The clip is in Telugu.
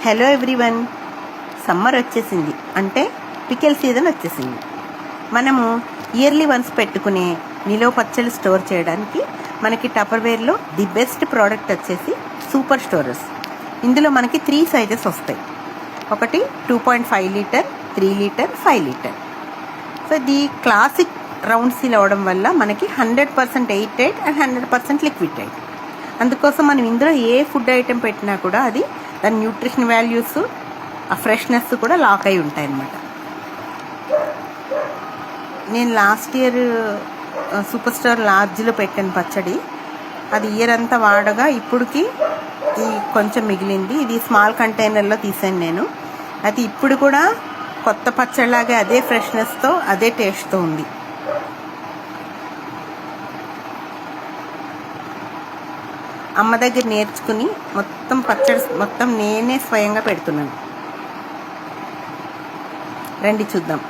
హలో ఎవ్రీవన్, సమ్మర్ వచ్చేసింది అంటే పికెల్ సీజన్ వచ్చేసింది. మనము ఇయర్లీ వన్స్ పెట్టుకునే నిలువ పచ్చళ్ళు స్టోర్ చేయడానికి మనకి టపర్వేర్లో ది బెస్ట్ ప్రోడక్ట్ వచ్చేసి సూపర్ స్టోరర్స్. ఇందులో మనకి 3 సైజెస్ వస్తాయి. ఒకటి 2.5 లీటర్, 3 లీటర్, 5 లీటర్. సో ఇది క్లాసిక్ రౌండ్ సీల్ అవ్వడం వల్ల మనకి 100% air tight and 100% liquid tight. అందుకోసం మనం ఇందులో ఏ ఫుడ్ ఐటెం పెట్టినా కూడా అది దాని న్యూట్రిషన్ వాల్యూస్, ఆ ఫ్రెష్నెస్ కూడా లాక్ అయి ఉంటాయి అన్నమాట. నేను లాస్ట్ ఇయర్ సూపర్ స్టార్ లార్జ్లో పెట్టాను పచ్చడి. అది ఇయర్ అంతా వాడగా ఇప్పుడుకి ఈ కొంచెం మిగిలింది. ఇది స్మాల్ కంటైనర్లో తీసాను నేను. అది ఇప్పుడు కూడా కొత్త పచ్చడిలాగే అదే ఫ్రెష్నెస్తో అదే టేస్ట్తో ఉంది. అమ్మ దగ్గర నేర్చుకుని మొత్తం పచ్చడి మొత్తం నేనే స్వయంగా పెడుతున్నాను. రండి చూద్దాం.